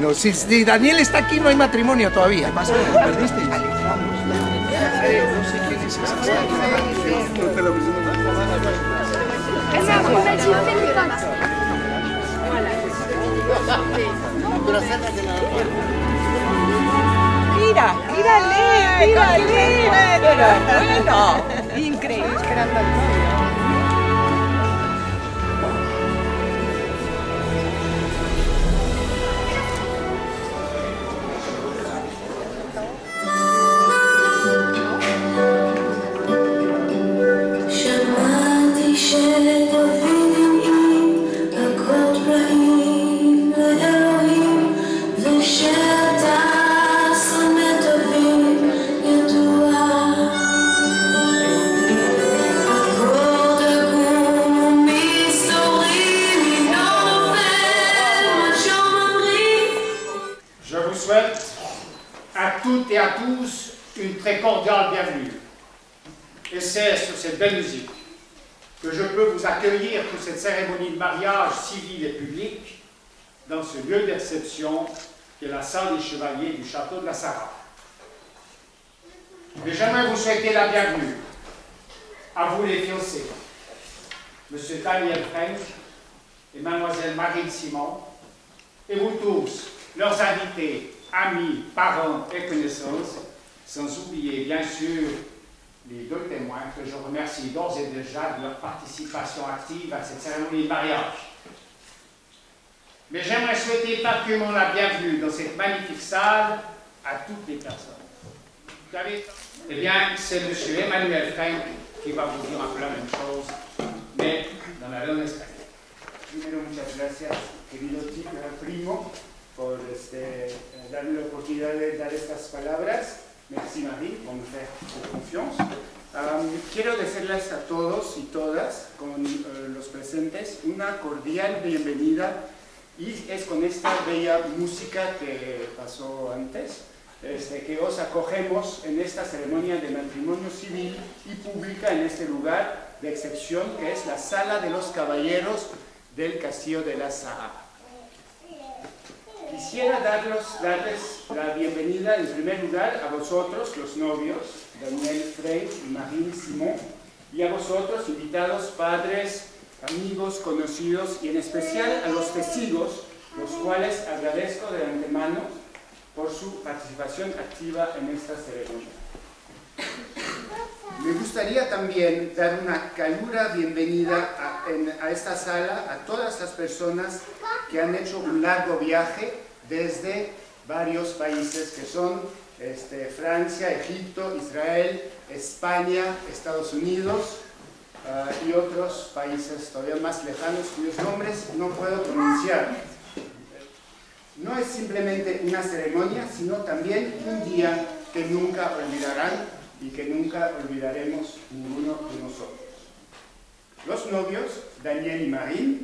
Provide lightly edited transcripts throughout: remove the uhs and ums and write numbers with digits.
bueno. Si Daniel está aquí, no hay matrimonio todavía. ¿Pasa? ¿Perdiste? No sé quién es esa. Mira, mírale. Bueno, increíble. Esperando al novio. À toutes et à tous, une très cordiale bienvenue. Et c'est sur cette belle musique que je peux vous accueillir pour cette cérémonie de mariage civil et public dans ce lieu de réception qui est la salle des chevaliers du château de la Sarraz. Mais j'aimerais vous souhaiter la bienvenue à vous les fiancés, Monsieur Daniel French et Mademoiselle Marine Simon, et vous tous, leurs invités, amis, parents et connaissances, sans oublier bien sûr les deux témoins que je remercie d'ores et déjà de leur participation active à cette cérémonie de mariage. Mais j'aimerais souhaiter particulièrement la bienvenue dans cette magnifique salle à toutes les personnes. Eh bien, c'est M. Emmanuel Frank qui va vous dire un peu la même chose, mais dans la langue espagnole. Primero, muchas gracias, querido primo, por darme la oportunidad de dar estas palabras. Merci Marie, por me faire confiance. Quiero decirles a todos y todas, con los presentes, una cordial bienvenida, y es con esta bella música que pasó antes, que os acogemos en esta ceremonia de matrimonio civil y pública en este lugar de excepción que es la Sala de los Caballeros del Castillo de la Sarraz. Quisiera darles la bienvenida en primer lugar a vosotros, los novios, Daniel Frey y Marine Simon, y a vosotros, invitados, padres, amigos, conocidos, y en especial a los testigos, los cuales agradezco de antemano por su participación activa en esta ceremonia. Me gustaría también dar una calurosa bienvenida a esta sala a todas las personas que han hecho un largo viaje desde varios países que son Francia, Egipto, Israel, España, Estados Unidos y otros países todavía más lejanos cuyos nombres no puedo pronunciar. No es simplemente una ceremonia, sino también un día que nunca olvidarán y que nunca olvidaremos ninguno de nosotros. Los novios, Daniel y Marine,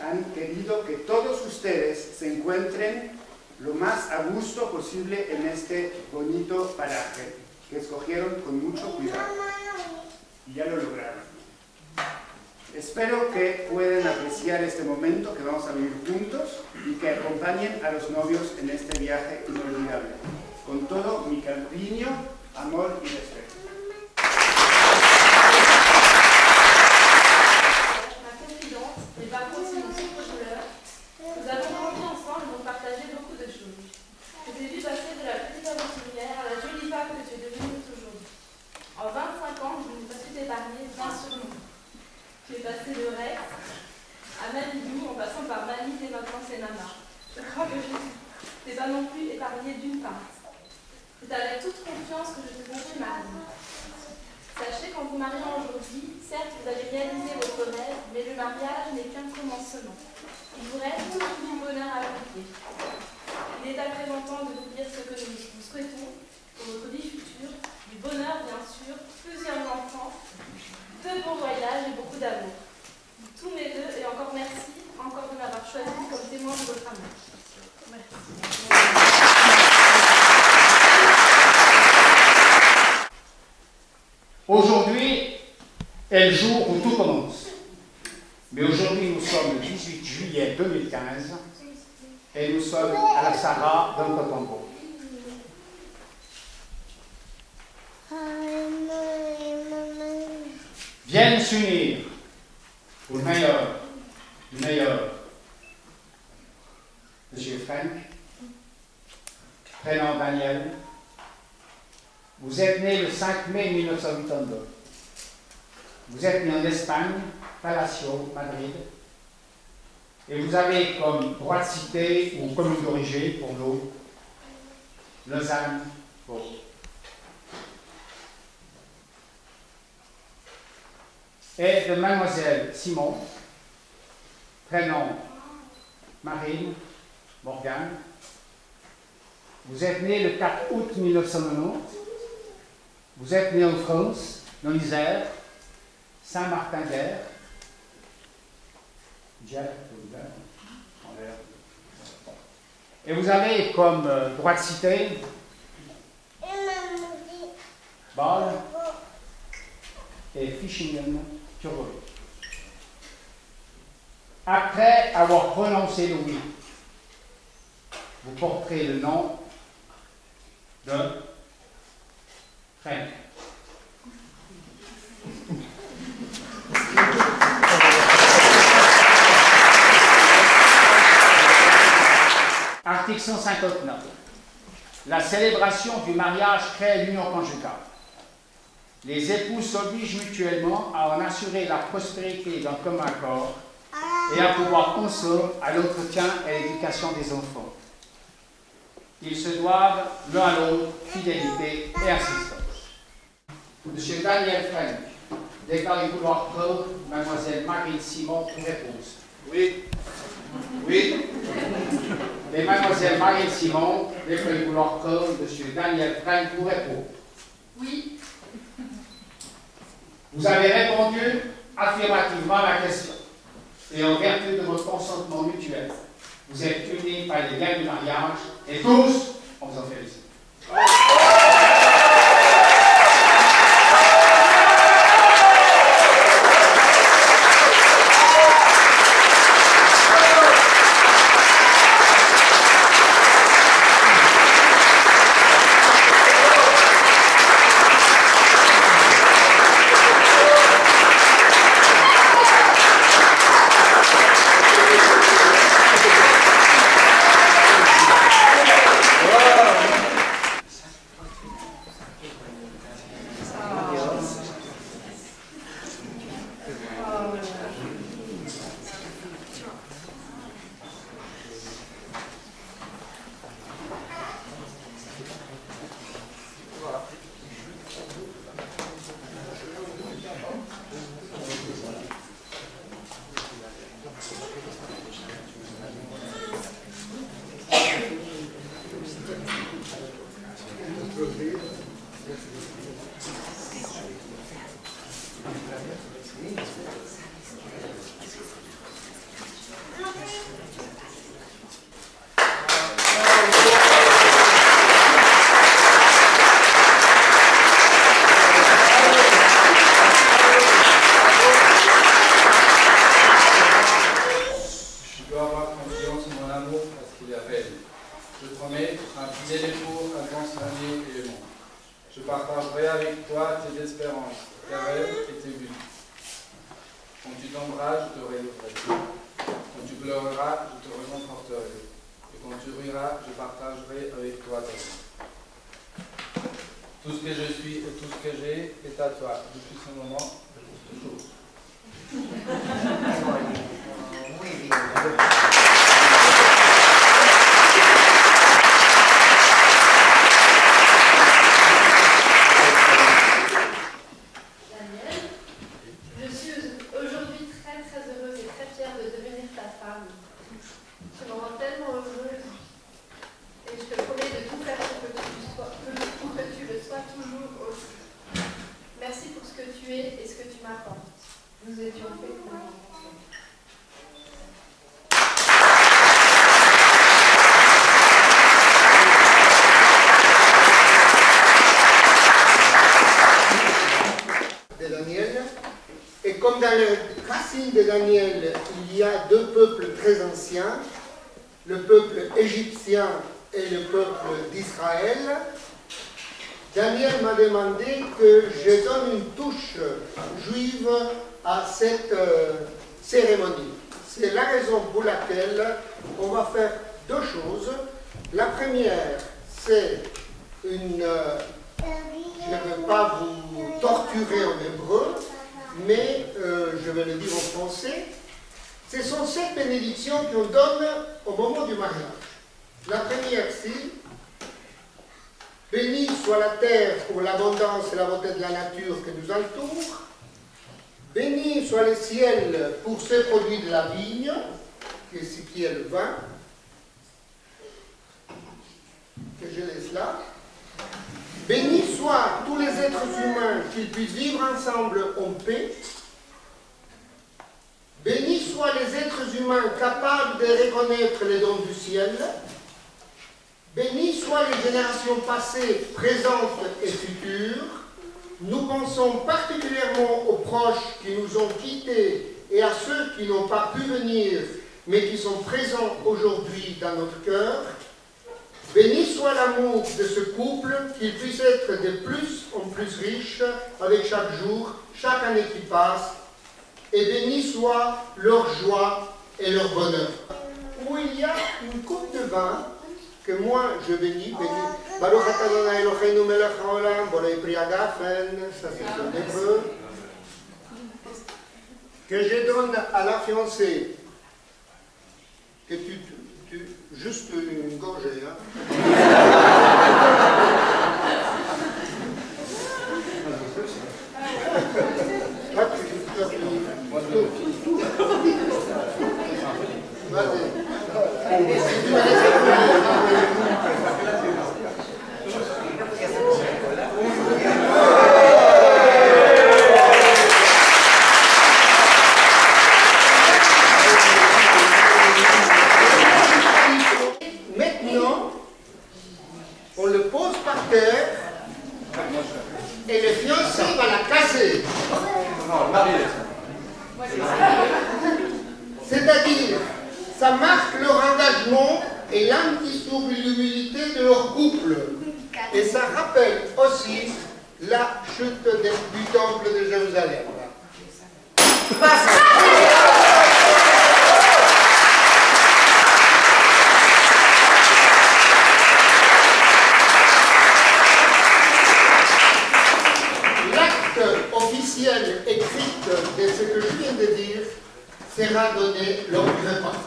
han querido que todos ustedes se encuentren lo más a gusto posible en este bonito paraje que escogieron con mucho cuidado. Y ya lo lograron. Espero que puedan apreciar este momento que vamos a vivir juntos y que acompañen a los novios en este viaje inolvidable. Con todo mi cariño, amor y respeto. Nous avons grandi ensemble et donc partagé beaucoup de choses. Je t'ai vu passer de la petite aventurière à la jolie femme que tu es devenue aujourd'hui. En 25 ans, je n'ai pas su t'épargner 20 surnoms. Tu es passé de Rex à Malibou en passant par Malice et maintenant c'est Nana. Je crois que je t'ai pas non plus épargné d'une part. C'est avec toute confiance que je te confie Marie. Sachez qu'en vous mariant aujourd'hui, certes vous avez réalisé votre rêve, mais le mariage n'est qu'un commencement. Il vous reste tout du bonheur à accomplir. Il est à présent temps de vous dire ce que nous vous souhaitons pour votre vie future, du bonheur bien sûr, plusieurs enfants, de beaux voyages et beaucoup d'amour. Tous mes vœux et encore merci encore de m'avoir choisi comme témoin de votre amour. Merci. Aujourd'hui est le jour où tout commence. Mais aujourd'hui, nous sommes le 18 juillet 2015 et nous sommes à la Sarah dans Cotombo. Viennent s'unir pour le meilleur, du meilleur. Monsieur Frank, prénom Daniel, vous êtes né le 5 mai 1982. Vous êtes né en Espagne, Palacio, Madrid, et vous avez comme droit de cité ou commune d'origine pour nous, Lausanne, Pau. Et de Mademoiselle Simon, prénom Marine Morgan. Vous êtes né le 4 août 1990. Vous êtes né en France, dans l'Isère, Saint-Martin-d'Air. Et vous avez comme droit de cité Bâle et Fischingen, Thurgovie. Après avoir prononcé le oui, vous porterez le nom de Frank. Article 159. La célébration du mariage crée l'union conjugale. Les époux s'obligent mutuellement à en assurer la prospérité d'un commun accord et à pouvoir ensemble à l'entretien et l'éducation des enfants. Ils se doivent l'un à l'autre fidélité et assistance. Monsieur Daniel Frank déclare vouloir prendre Mademoiselle Marine Simon pour épouse. Oui. Oui. Et Mademoiselle Marine Simon déclare vouloir prendre Monsieur Daniel Frank pour époux. Oui. Vous avez répondu affirmativement à la question. Et en vertu de votre consentement mutuel, vous êtes unis par les liens du mariage et tous, on vous en félicite. Comme dans le racine de Daniel, il y a deux peuples très anciens, le peuple égyptien et le peuple d'Israël, Daniel m'a demandé que je donne une touche juive à cette cérémonie. C'est la raison pour laquelle on va faire deux choses. La première, c'est une... je ne veux pas vous torturer en hébreu, mais je vais le dire en français. Ce sont ces bénédictions qu'on donne au moment du mariage. La première, c'est « Bénie soit la terre pour l'abondance et la beauté de la nature que nous entoure. Béni soit le ciel pour ce produit de la vigne, qui est le vin. » Que je laisse là. « Bénis soient tous les êtres humains, qu'ils puissent vivre ensemble en paix. Bénis soient les êtres humains capables de reconnaître les dons du ciel. Bénis soient les générations passées, présentes et futures. Nous pensons particulièrement aux proches qui nous ont quittés et à ceux qui n'ont pas pu venir, mais qui sont présents aujourd'hui dans notre cœur. Béni soit l'amour de ce couple, qu'il puisse être de plus en plus riche avec chaque jour, chaque année qui passe, et béni soit leur joie et leur bonheur. Où il y a une coupe de vin que moi je bénis, Baruch atah Adonai Eloheinu melech haolam, borei pri hagafen, ça c'est en hébreu, que je donne à la fiancée, que juste une gorgée, hein. Maintenant, on le pose par terre et le fiancé va la casser. C'est-à-dire, ça marque leur engagement et l'indissolubilité de leur couple. Et ça rappelle aussi la chute du temple de Jérusalem. L'acte officiel écrit de ce que je viens de dire sera donné lors du repas.